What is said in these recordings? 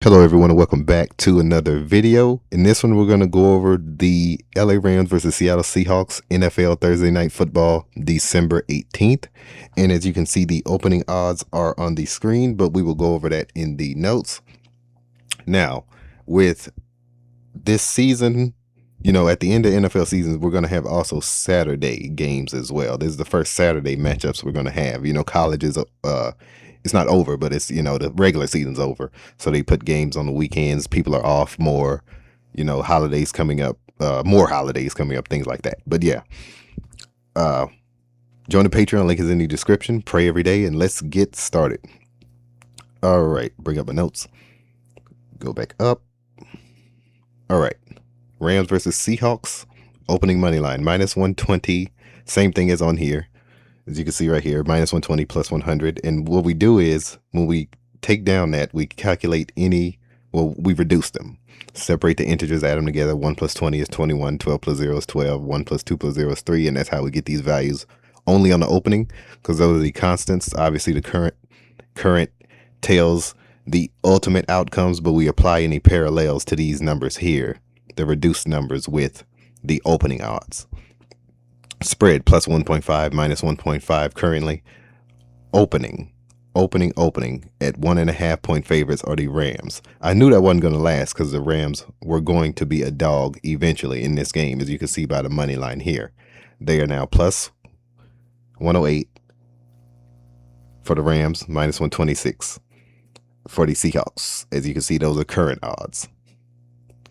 Hello everyone and welcome back to another video. In this one we're going to go over the LA Rams versus Seattle Seahawks NFL Thursday Night Football December 18th. And as you can see, the opening odds are on the screen, but we will go over that in the notes. Now, with this season, at the end of NFL seasons, we're going to have also Saturday games as well. This is the first Saturday matchups we're going to have. College is it's not over, but it's, the regular season's over. So they put games on the weekends. People are off more, holidays coming up, more holidays coming up, things like that. But yeah, join the Patreon. Link is in the description. Pray every day and let's get started. All right. Bring up my notes. Go back up. All right. Rams versus Seahawks. Opening money line, -120. Same thing as on here. As you can see right here, -120 plus 100. And what we do is when we take down that, we calculate we reduce them. Separate the integers, add them together. 1 plus 20 is 21. 12 plus 0 is 12. 1 plus 2 plus 0 is 3. And that's how we get these values only on the opening, because those are the constants. Obviously, the current tells the ultimate outcomes, but we apply any parallels to these numbers here, the reduced numbers with the opening odds. Spread plus 1.5, -1.5 currently. Opening at 1.5 point favorites are the Rams. I knew that wasn't going to last because the Rams were going to be a dog eventually in this game, as you can see by the money line here. They are now plus 108 for the Rams, -126 for the Seahawks. As you can see, those are current odds.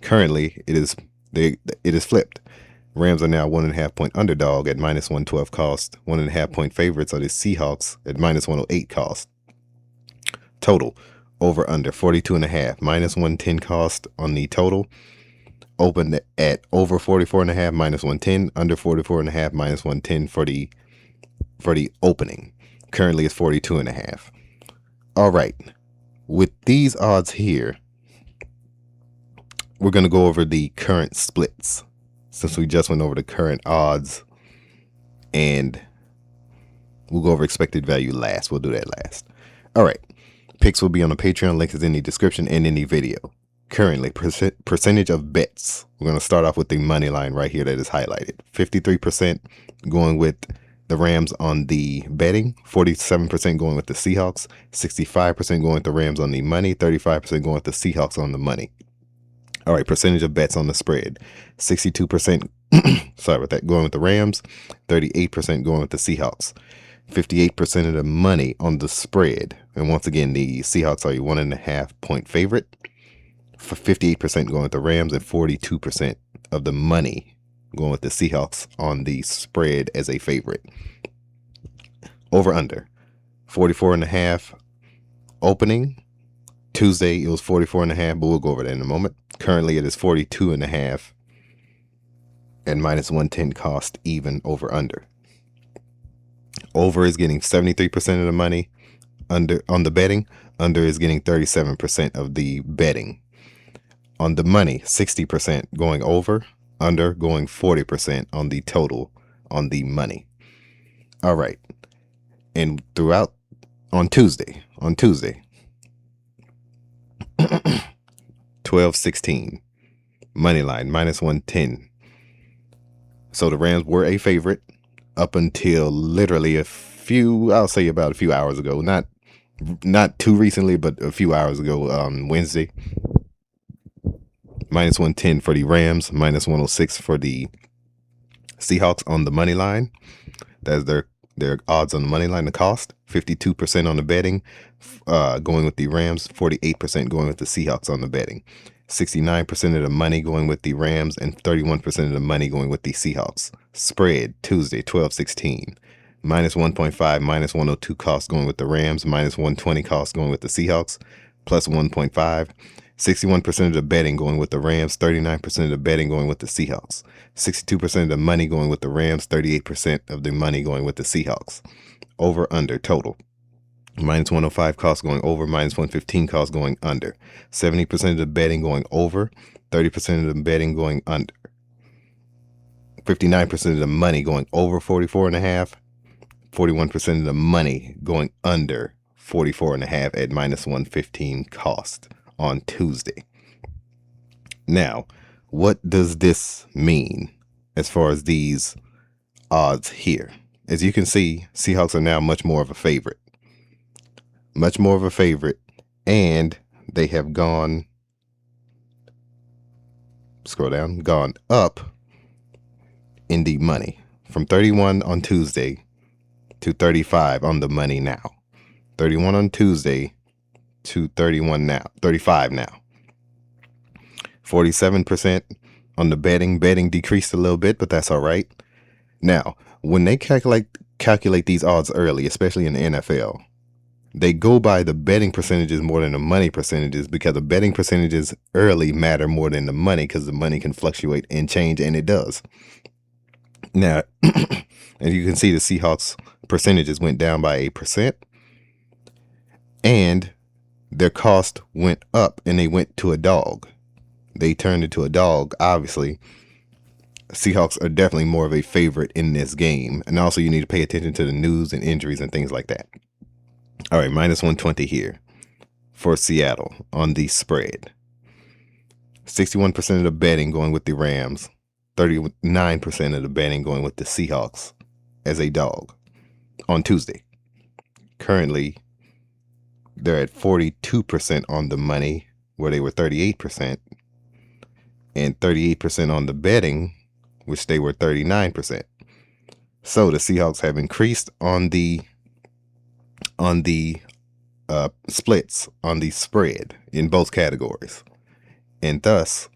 Currently, it is flipped. Rams are now 1.5 point underdog at -112 cost. 1.5 point favorites are the Seahawks at -108 cost. Total over under 42.5, -110 cost on the total. Opened at over 44.5, -110. Under 44.5, -110 for the opening. Currently it's 42.5. All right, with these odds here, we're going to go over the current splits, since we just went over the current odds, and we'll go over expected value last. We'll do that last. All right. Picks will be on the Patreon. Link is in the description and in the video. Currently, percentage of bets. We're going to start off with the money line right here that is highlighted. 53% going with the Rams on the betting. 47% going with the Seahawks. 65% going with the Rams on the money. 35% going with the Seahawks on the money. All right, percentage of bets on the spread. 62%, sorry about that, going with the Rams. 38% going with the Seahawks. 58% of the money on the spread. And once again, the Seahawks are a 1.5 point favorite. For 58% going with the Rams, and 42% of the money going with the Seahawks on the spread as a favorite. Over under 44.5 opening. Tuesday it was 44.5, but we'll go over that in a moment. Currently it is 42.5 and -110 cost, even over under. Over is getting 73% of the money under on the betting. Under is getting 37% of the betting. On the money, 60% going over. Under going 40% on the total on the money. All right. And throughout on Tuesday 12-16 money line -110. So the Rams were a favorite up until literally I'll say about a few hours ago. Not too recently, but a few hours ago on Wednesday. -110 for the Rams, -106 for the Seahawks on the money line. That's their odds on the money line. The cost 52% on the betting, going with the Rams. 48% going with the Seahawks on the betting. 69% of the money going with the Rams, and 31% of the money going with the Seahawks. Spread Tuesday 12-16. -1.5, -102 cost going with the Rams, -120 cost going with the Seahawks, plus 1.5. 61% of the betting going with the Rams, 39% of the betting going with the Seahawks. 62% of the money going with the Rams, 38% of the money going with the Seahawks. Over under total. -105 cost going over, -115 cost going under. 70% of the betting going over, 30% of the betting going under. 59% of the money going over 44.5, 41% of the money going under 44.5 at -115 cost. on Tuesday. Now, what does this mean as far as these odds here? As you can see, Seahawks are now much more of a favorite. Much more of a favorite. And they have gone, scroll down, gone up in the money from 31 on Tuesday to 35 on the money now. 31 on Tuesday to 31 now, 35 now. 47% on the betting. Betting decreased a little bit, but that's all right. Now, when they calculate these odds early, especially in the NFL, they go by the betting percentages more than the money percentages, because the betting percentages early matter more than the money, because the money can fluctuate and change, and it does. Now, as you can see, the Seahawks percentages went down by 8%, and their cost went up, and they went to a dog. They turned into a dog, obviously. Seahawks are definitely more of a favorite in this game. And also you need to pay attention to the news and injuries and things like that. All right, minus 120 here for Seattle on the spread. 61% of the betting going with the Rams. 39% of the betting going with the Seahawks as a dog on Tuesday. Currently, they're at 42% on the money, where they were 38%. And 38% on the betting, which they were 39%. So the Seahawks have increased on the splits on the spread in both categories, and thus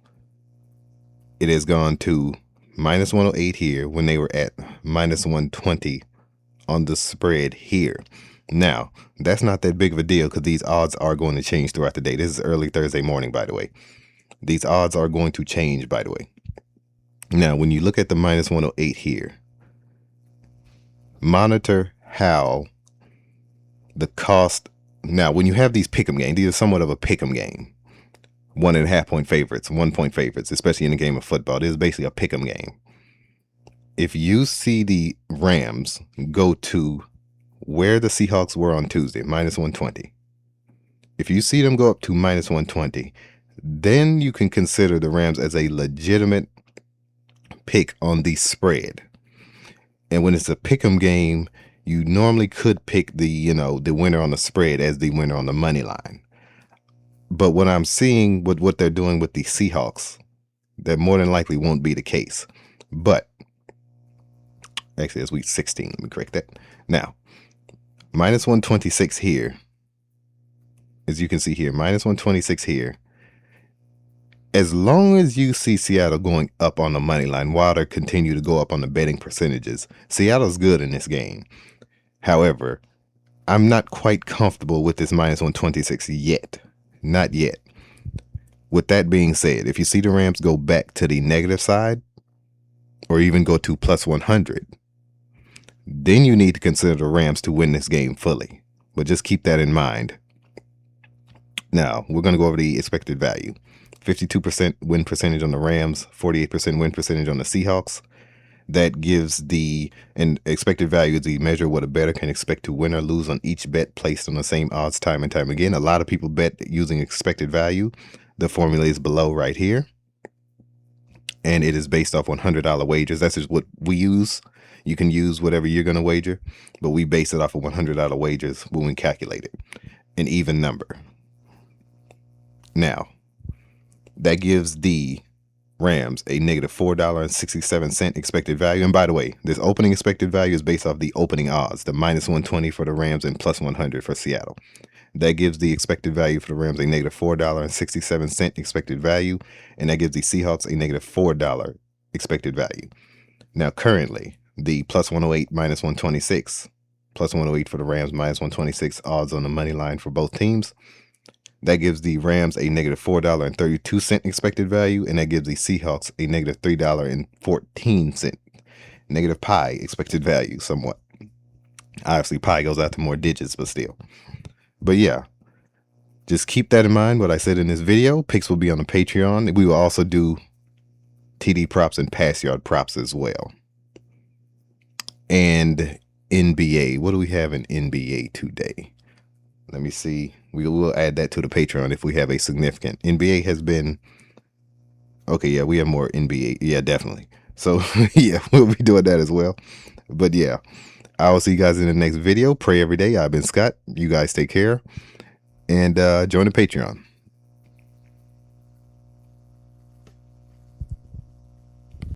it has gone to minus 108 here when they were at minus 120 on the spread here. Now, that's not that big of a deal, because these odds are going to change throughout the day. This is early Thursday morning, by the way. These odds are going to change, by the way. Now, when you look at the minus 108 here, monitor how the cost. Now, when you have these pick'em games, these are somewhat of a pick'em game. 1.5 point favorites, 1 point favorites, especially in a game of football. This is basically a pick'em game. If you see the Rams go to where the Seahawks were on Tuesday, minus 120. If you see them go up to minus 120, then you can consider the Rams as a legitimate pick on the spread. And when it's a pick'em game, you normally could pick the winner on the spread as the winner on the money line. But what I'm seeing with what they're doing with the Seahawks, that more than likely won't be the case. But actually, it's week 16. Let me correct that. Now, minus 126 here, as you can see here, minus 126 here. As long as you see Seattle going up on the money line while they continue to go up on the betting percentages, Seattle's good in this game. However, I'm not quite comfortable with this minus 126 yet. Not yet. With that being said, if you see the Rams go back to the negative side, or even go to plus 100, then you need to consider the Rams to win this game fully. But just keep that in mind. Now, we're going to go over the expected value. 52% win percentage on the Rams, 48% win percentage on the Seahawks. That gives and expected value is the measure of what a bettor can expect to win or lose on each bet placed on the same odds time and time again. A lot of people bet using expected value. The formula is below right here. And it is based off $100 wagers. That's just what we use. You can use whatever you're going to wager, but we base it off of $100 wagers when we calculate it. An even number. Now, that gives the Rams a negative $4.67 expected value. And by the way, this opening expected value is based off the opening odds, the minus 120 for the Rams and plus 100 for Seattle. That gives the expected value for the Rams a negative $4.67 expected value. And that gives the Seahawks a negative $4 expected value. Now, currently, the plus 108 minus 126, plus 108 for the Rams, minus 126 odds on the money line for both teams. That gives the Rams a negative $4.32 expected value, and that gives the Seahawks a negative $3.14 negative pi expected value somewhat. Obviously, pi goes out to more digits, but still. But yeah, just keep that in mind, what I said in this video. Picks will be on the Patreon. We will also do TD props and pass yard props as well. And NBA. What do we have in NBA today? Let me see. We will add that to the Patreon if we have a significant. NBA has been... Okay, yeah, we have more NBA. Yeah, definitely. So, yeah, we'll be doing that as well. But yeah, I'll see you guys in the next video. Pray every day. I've been Scott. You guys take care. And join the Patreon.